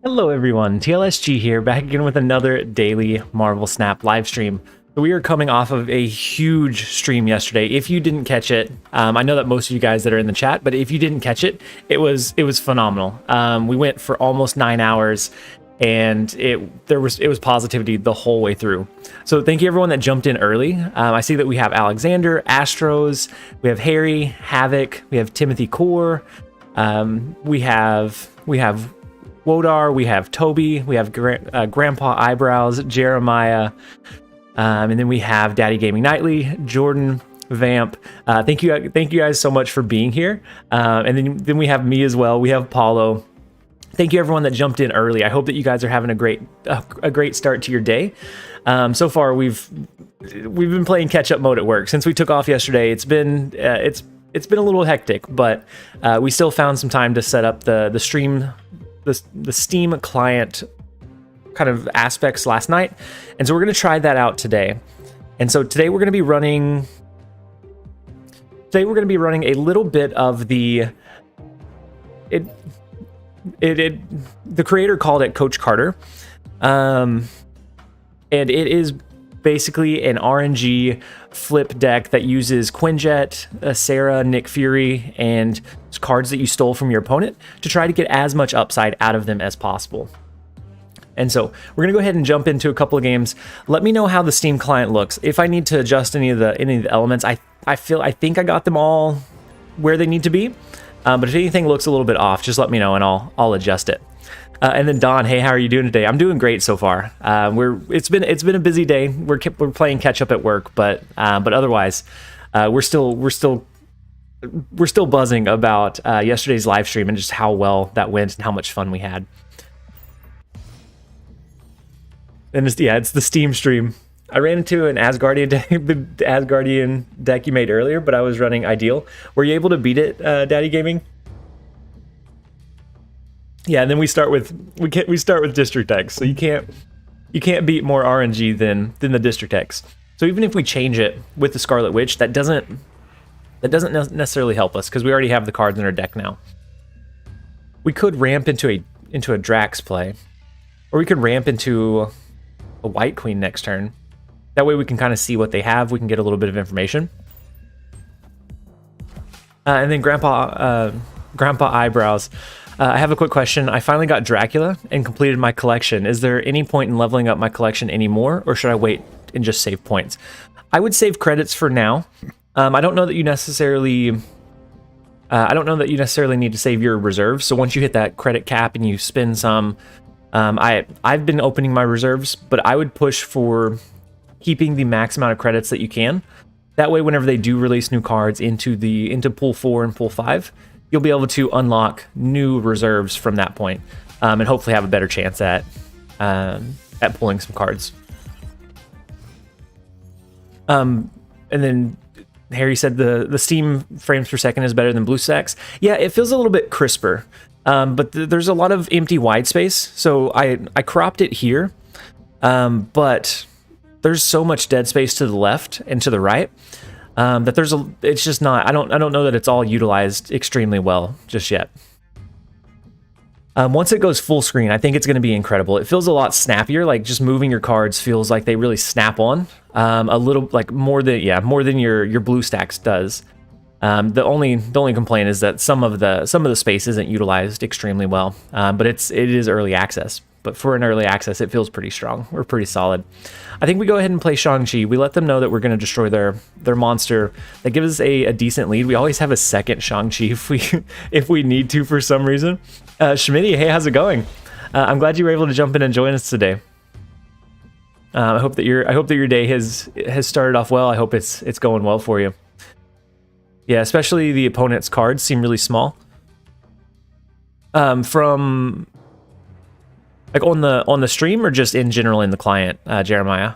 Hello everyone, TLSG here, back again with another daily Marvel Snap live stream. So we are coming off of a huge stream yesterday. If you didn't catch it, I know that most of you guys that are in the chat, but if you didn't catch it, it was phenomenal. We went for almost 9 hours, and it was positivity the whole way through. So thank you everyone that jumped in early. I see that we have Alexander, Astros, we have Harry, Havoc, we have Timothy Core, we have Wodar, we have Toby, we have Grandpa Eyebrows, Jeremiah, and then we have Daddy Gaming Nightly, Jordan, Vamp. Thank you guys so much for being here. And then we have me as well. We have Paulo. Thank you everyone that jumped in early. I hope that you guys are having a great start to your day. So far we've been playing catch up mode at work since we took off yesterday. It's been a little hectic, but we still found some time to set up the stream. The Steam client kind of aspects last night, and so we're going to try that out today. And so today we're going to be running a little bit of the creator called it Coach Carter, and it is basically an RNG flip deck that uses Quinjet, Sarah, Nick Fury, and cards that you stole from your opponent to try to get as much upside out of them as possible. And so we're gonna go ahead and jump into a couple of games. Let me know how the Steam client looks. If I need to adjust any of the elements, I think I got them all where they need to be. But if anything looks a little bit off, just let me know and I'll adjust it. And then Don, hey, how are you doing today? I'm doing great so far. It's been a busy day. We're playing catch up at work, but otherwise, we're still buzzing about yesterday's live stream and just how well that went and how much fun we had. And it's the Steam stream. I ran into an Asgardian deck, the Asgardian deck you made earlier, but I was running Ideal. Were you able to beat it, Daddy Gaming? Yeah, and then we start with district decks, so you can't beat more RNG than the district decks. So even if we change it with the Scarlet Witch, that doesn't necessarily help us because we already have the cards in our deck now. We could ramp into a Drax play, or we could ramp into a White Queen next turn. That way we can kind of see what they have. We can get a little bit of information. And then Grandpa Eyebrows. I have a quick question. I finally got Dracula and completed my collection. Is there any point in leveling up my collection anymore, or should I wait and just save points? I would save credits for now. I don't know that you necessarily need to save your reserves. So once you hit that credit cap and you spend some, I've been opening my reserves, but I would push for keeping the max amount of credits that you can. That way, whenever they do release new cards into pool 4 and pool 5, you'll be able to unlock new reserves from that point, and hopefully have a better chance at pulling some cards. And then Harry said the Steam frames per second is better than BlueStacks. Yeah, it feels a little bit crisper, but there's a lot of empty white space. So I cropped it here, but there's so much dead space to the left and to the right. That it's just not, I don't know that it's all utilized extremely well just yet. Once it goes full screen, I think it's going to be incredible. It feels a lot snappier, like just moving your cards feels like they really snap on, a little like more than your BlueStacks does. The only complaint is that some of the space isn't utilized extremely well, but it is early access. But for an early access, it feels pretty strong. We're pretty solid. I think we go ahead and play Shang-Chi. We let them know that we're going to destroy their monster. That gives us a decent lead. We always have a second Shang-Chi if we need to for some reason. Schmitty, hey, how's it going? I'm glad you were able to jump in and join us today. I hope that your day has started off well. I hope it's going well for you. Yeah, especially the opponent's cards seem really small. From like on the stream or just in general in the client, Jeremiah?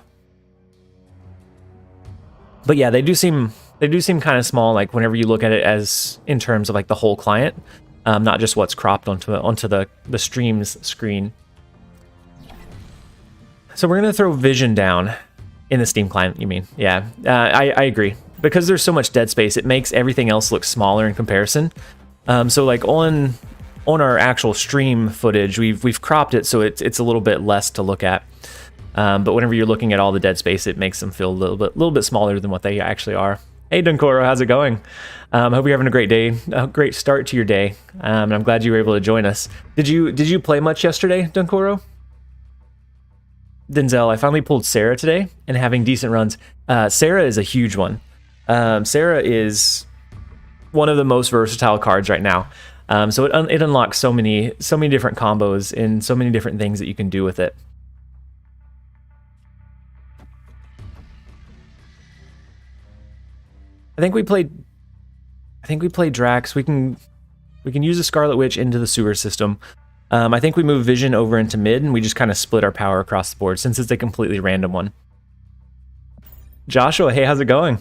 But yeah, they do seem kind of small, like whenever you look at it as in terms of like the whole client, not just what's cropped onto the stream's screen. So we're gonna throw Vision down in the Steam client, you mean? Yeah, I agree. Because there's so much dead space, it makes everything else look smaller in comparison. So like on on our actual stream footage, we've cropped it so it's a little bit less to look at. But whenever you're looking at all the dead space, it makes them feel a little bit smaller than what they actually are. Hey Dunkoro, how's it going? Hope you're having a great day, a great start to your day. And I'm glad you were able to join us. Did you play much yesterday, Dunkoro? Denzel, I finally pulled Sarah today and having decent runs. Sarah is a huge one. Sarah is one of the most versatile cards right now. So it unlocks so many different combos and so many different things that you can do with it. I think we played Drax. We can use the Scarlet Witch into the sewer system. I think we move Vision over into mid, and we just kind of split our power across the board since it's a completely random one. Joshua, hey, how's it going?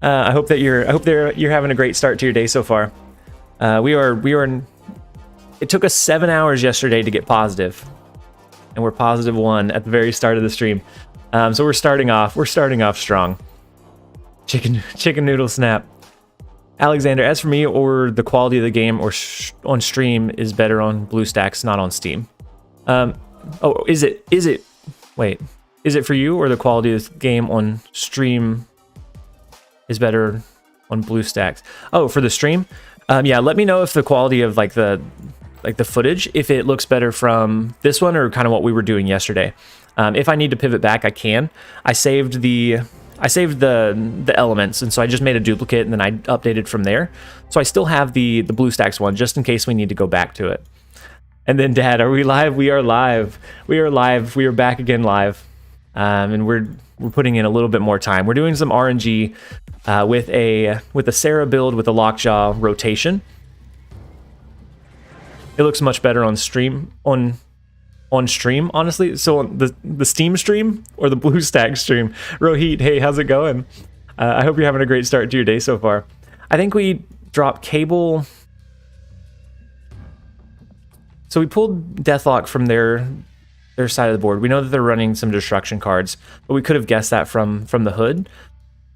I hope you're having a great start to your day so far. It took us 7 hours yesterday to get positive, and we're +1 at the very start of the stream. So we're starting off strong. Chicken noodle snap. Alexander, as for me, or the quality of the game or on stream is better on BlueStacks, not on Steam. Oh, is it? Wait, is it for you, or the quality of the game on stream is better on BlueStacks? Oh, for the stream? Yeah, let me know if the quality of like the footage, if it looks better from this one or kind of what we were doing yesterday. If I need to pivot back, I can. I saved the elements, and so I just made a duplicate and then I updated from there. So I still have the BlueStacks one just in case we need to go back to it. And then Dad, are we live? We are live. We are live. We are back again live. And we're putting in a little bit more time. We're doing some RNG with a Sarah build with a Lockjaw rotation. It looks much better on stream honestly. So on the Steam stream or the BlueStacks stream. Rohit, hey, how's it going? I hope you're having a great start to your day so far. I think we dropped Cable. So we pulled Deathlock from their side of the board. We know that they're running some destruction cards, but we could have guessed that from the hood.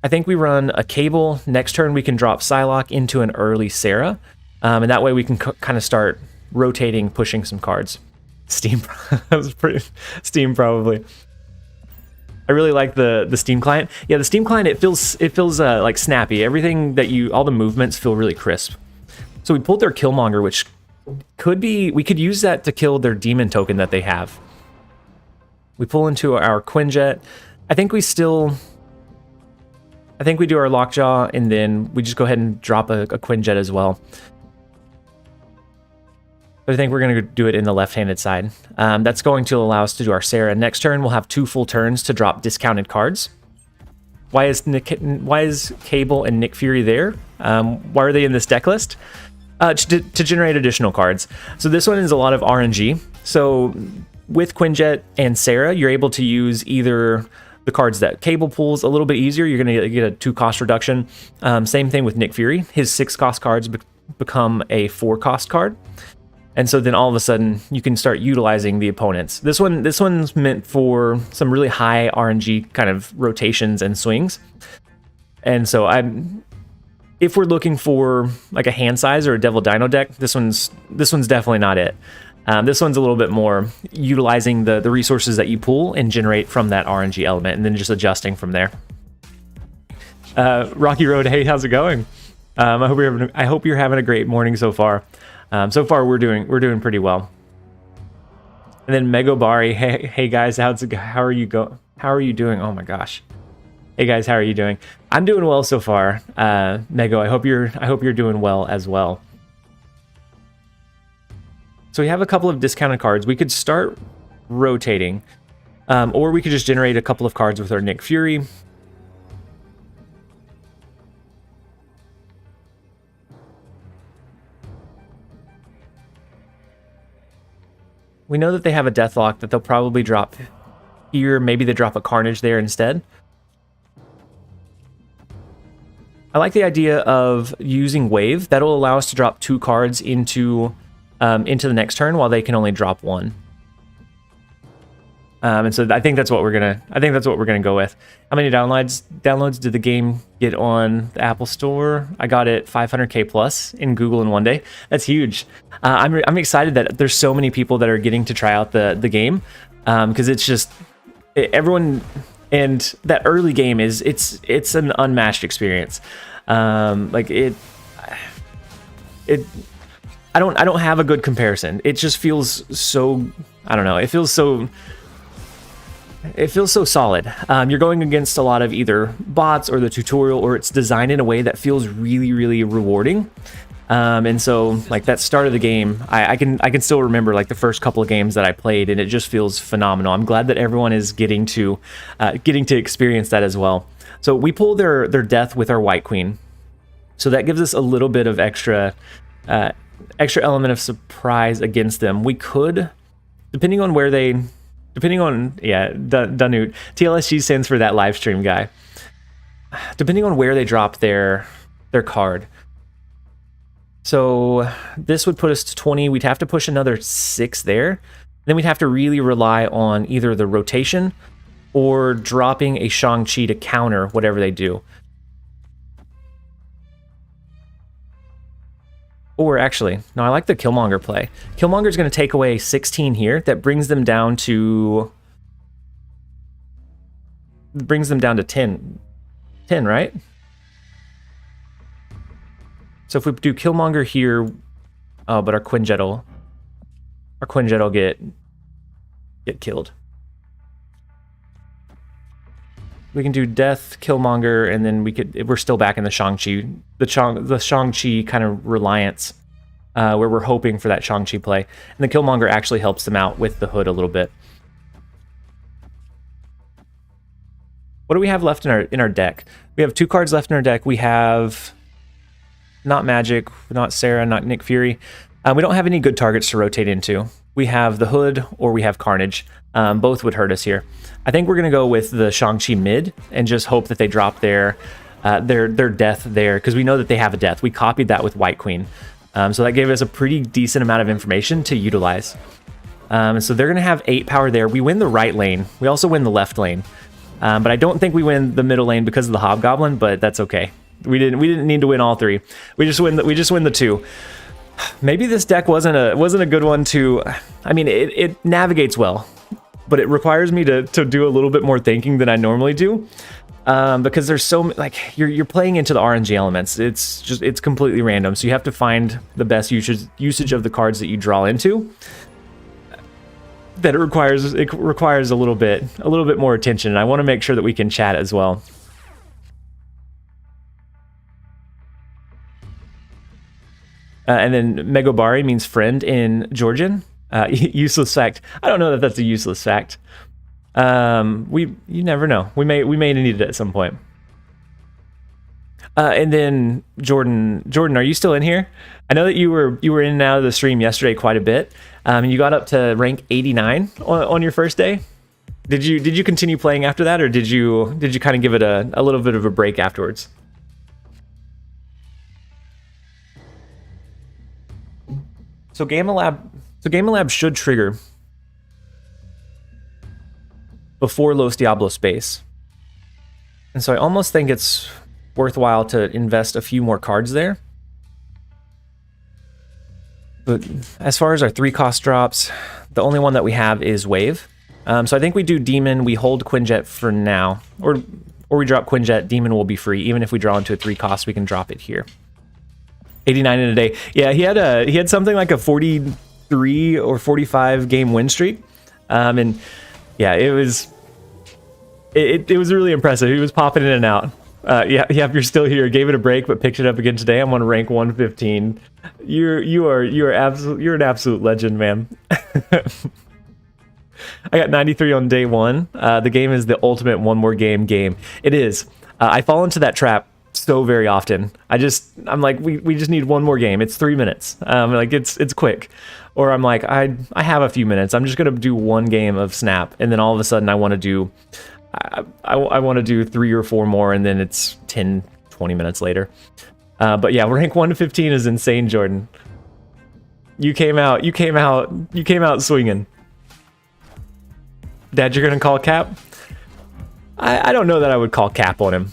I think we run a Cable. Next turn we can drop Psylocke into an early Sarah, and that way we can kind of start rotating, pushing some cards. Steam, that was pretty Steam probably. I really like the Steam client. Yeah, the Steam client, it feels like snappy. Everything all the movements feel really crisp. So we pulled their Killmonger, which we could use that to kill their demon token that they have. We pull into our Quinjet. I think we do our Lockjaw, and then we just go ahead and drop a Quinjet as well. But I think we're going to do it in the left-handed side. That's going to allow us to do our Sarah. Next turn, we'll have 2 full turns to drop discounted cards. Why is Cable and Nick Fury there? Why are they in this deck list? To generate additional cards. So this one is a lot of RNG. So with Quinjet and Sarah, you're able to use either the cards that Cable pulls a little bit easier. You're going to get a 2-cost reduction. Same thing with Nick Fury. His 6-cost cards become a 4-cost card. And so then all of a sudden you can start utilizing the opponents. This one's meant for some really high RNG kind of rotations and swings. And so if we're looking for like a hand size or a Devil Dino deck, this one's definitely not it. This one's a little bit more utilizing the resources that you pull and generate from that RNG element, and then just adjusting from there. Rocky Road, hey, how's it going? I hope you're having a great morning so far. So far we're doing pretty well. And then Megobari, hey guys, how are you doing? Oh my gosh. Hey guys, how are you doing? I'm doing well so far. Mego, I hope you're doing well as well. So we have a couple of discounted cards. We could start rotating, or we could just generate a couple of cards with our Nick Fury. We know that they have a Deathlock that they'll probably drop here. Maybe they drop a Carnage there instead. I like the idea of using Wave. That'll allow us to drop 2 cards into the next turn while they can only drop 1. And so I think that's what we're gonna go with. How many downloads did the game get on the Apple Store? I got it 500K plus in Google in one day. That's huge. I'm excited that there's so many people that are getting to try out the game, because it's just everyone, and that early game it's an unmatched experience. Like it I don't have a good comparison. It just feels so, I don't know, it feels so solid. You're going against a lot of either bots or the tutorial, or it's designed in a way that feels really, really rewarding. And so like that start of the game, I can still remember like the first couple of games that I played, and it just feels phenomenal. I'm glad that everyone is getting to experience that as well. So we pull their death with our White Queen. So that gives us a little bit of extra element of surprise against them. We could, depending on, yeah, Danut. TLSG stands for that live stream guy. Depending on where they drop their card. So this would put us to 20. We'd have to push another 6 there. Then we'd have to really rely on either the rotation or dropping a Shang-Chi to counter whatever they do. Or actually, no, I like the Killmonger play. Killmonger's going to take away 16 here. That brings them down to 10. 10, right? So if we do Killmonger here, oh, but our Quinjet will get killed. We can do Death, Killmonger, and then we're still back in the Shang-Chi, the Shang-Chi kind of reliance, where we're hoping for that Shang-Chi play. And the Killmonger actually helps them out with the hood a little bit. What do we have left in our deck? We have 2 cards left in our deck. We have not Magic, not Sarah, not Nick Fury. We don't have any good targets to rotate into. We have the Hood or we have Carnage. Both would hurt us here. I think we're going to go with the Shang-Chi mid and just hope that they drop their death there, because we know that they have a death. We copied that with White Queen. So that gave us a pretty decent amount of information to utilize. So they're going to have 8 power there. We win the right lane. We also win the left lane. But I don't think we win the middle lane because of the Hobgoblin, but that's okay. We didn't need to win all 3. We just win the 2. Maybe this deck wasn't a good one to, I mean, it navigates well, but it requires me to do a little bit more thinking than I normally do, because there's so, like, you're playing into the RNG elements. It's completely random, so you have to find the best usage of the cards that you draw into. That it requires a little bit more attention, and I want to make sure that we can chat as well. And then Megobari means friend in Georgian. Useless fact. I don't know that that's a useless fact. You never know. We may need it at some point. And then Jordan, are you still in here? I know that you were in and out of the stream yesterday quite a bit. And you got up to rank 89 on your first day. Did you continue playing after that, or did you kind of give it a little bit of a break afterwards? So Gamma Lab should trigger before Los Diablos base. And so I almost think it's worthwhile to invest a few more cards there. But as far as our 3-cost drops, the only one that we have is Wave. So I think we do Demon, we hold Quinjet for now, or we drop Quinjet, Demon will be free. Even if we draw into a 3-cost, we can drop it here. 89 in a day. Yeah, he had something like a 43 or 45 game win streak. And yeah, it was really impressive. He was popping in and out. Yeah, you're still here. Gave it a break, but picked it up again today. I'm on rank 115. You're an absolute legend, man. I got 93 on day 1. The game is the ultimate one more game. It is. I fall into that trap so very often. I'm like, we just need one more game. It's 3 minutes. Like it's quick. Or I'm like, I have a few minutes. I'm just gonna do one game of Snap, and then all of a sudden I want to do 3 or 4 more, and then it's 10, 20 minutes later. But yeah, rank 1 to 15 is insane, Jordan. You came out swinging. Dad, you're gonna call cap? I don't know that I would call cap on him.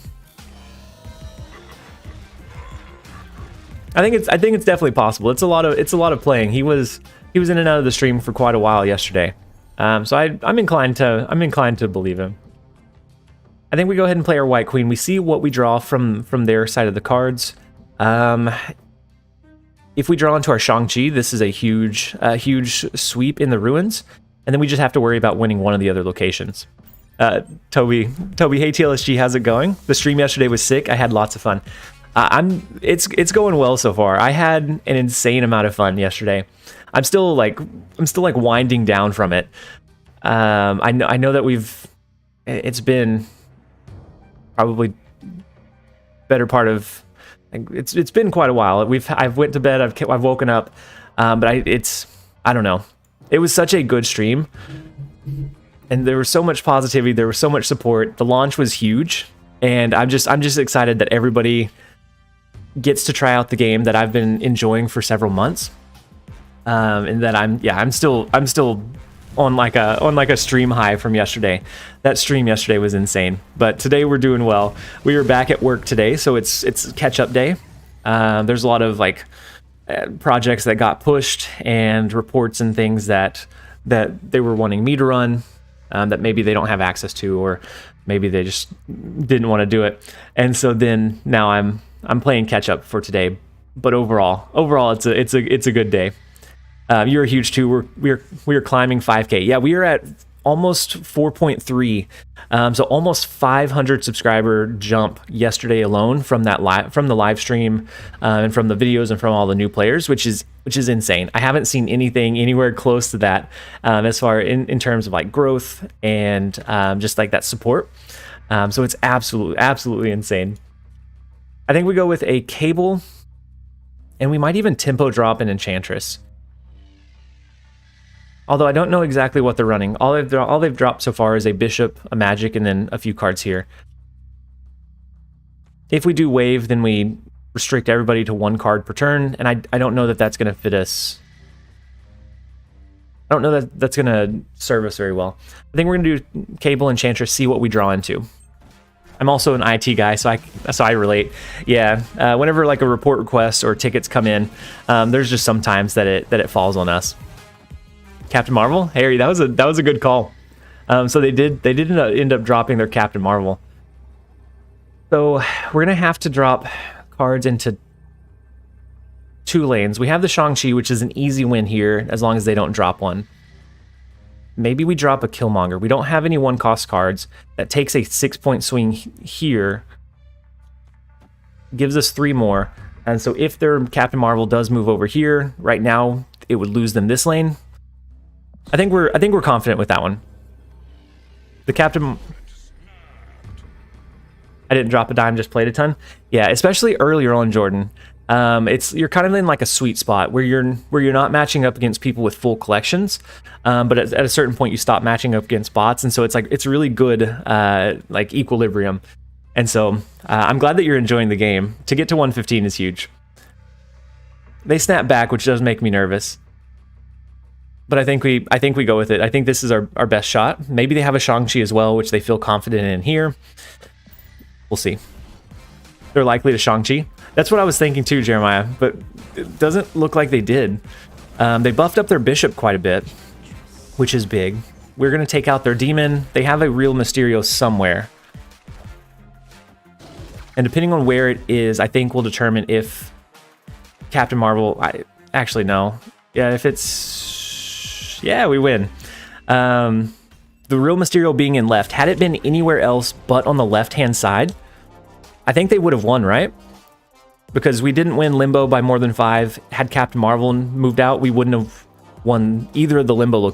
I think it's definitely possible. It's a lot of playing. He was in and out of the stream for quite a while yesterday. So I'm inclined to believe him. I think we go ahead and play our white queen. We see what we draw from their side of the cards. If we draw into our Shang-Chi, this is a huge sweep in the ruins, and then we just have to worry about winning one of the other locations. Toby, hey TLSG, how's it going? The stream yesterday was sick. I had lots of fun. It's going well so far. I had an insane amount of fun yesterday. I'm still like winding down from it. I know that it's been probably better part of, it's been quite a while. I've went to bed, I've woken up, but I don't know. It was such a good stream, and there was so much positivity, there was so much support. The launch was huge, and I'm just excited that everybody gets to try out the game that I've been enjoying for several months, and that I'm still on like a stream high from yesterday. That stream yesterday was insane, but today we're doing well. We were back at work today, so it's catch-up day. There's a lot of like projects that got pushed and reports and things that they were wanting me to run, that maybe they don't have access to, or maybe they just didn't want to do it. And so then now I'm playing catch up for today. But overall it's a good day. You're huge too. We're climbing 5K. Yeah, we are at almost 4.3. So almost 500 subscriber jump yesterday alone from the live stream, and from the videos and from all the new players, which is insane. I haven't seen anything anywhere close to that, as far in terms of like growth and just like that support. So it's absolutely insane. I think we go with a cable, and we might even tempo drop an enchantress. Although I don't know exactly what they're running. All they've dropped so far is a bishop, a magic, and then a few cards here. If we do wave, then we restrict everybody to one card per turn, and I don't know that that's going to fit us. I don't know that that's going to serve us very well. I think we're going to do cable, enchantress, see what we draw into. I'm also an IT guy, so I relate. Yeah, whenever like a report request or tickets come in, there's just sometimes that it falls on us. Captain Marvel, Harry, that was a good call. So they did end up dropping their Captain Marvel. So we're gonna have to drop cards into 2 lanes. We have the Shang-Chi, which is an easy win here as long as they don't drop one. Maybe we drop a Killmonger. We don't have any 1-cost cards. That takes a 6-point swing here. Gives us 3 more. And so if their Captain Marvel does move over here, right now it would lose them this lane. I think we're confident with that one. The Captain, I didn't drop a dime, just played a ton. Yeah, especially earlier on, Jordan. You're kind of in like a sweet spot where you're not matching up against people with full collections, but at a certain point you stop matching up against bots, and so it's really good like equilibrium. And so I'm glad that you're enjoying the game. To get to 115 is huge. They snap back, which does make me nervous. But I think we go with it. I think this is our best shot. Maybe they have a Shang-Chi as well, which they feel confident in here. We'll see. They're likely to Shang-Chi. That's what I was thinking too, Jeremiah, but it doesn't look like they did. They buffed up their bishop quite a bit, which is big. We're going to take out their demon. They have a real Mysterio somewhere. And depending on where it is, I think will determine if Captain Marvel... Actually, no. Yeah, if it's... Yeah, we win. The real Mysterio being in left. Had it been anywhere else but on the left-hand side, I think they would have won, right? Because we didn't win Limbo by more than 5. Had Captain Marvel moved out, we wouldn't have won either of the Limbo locations.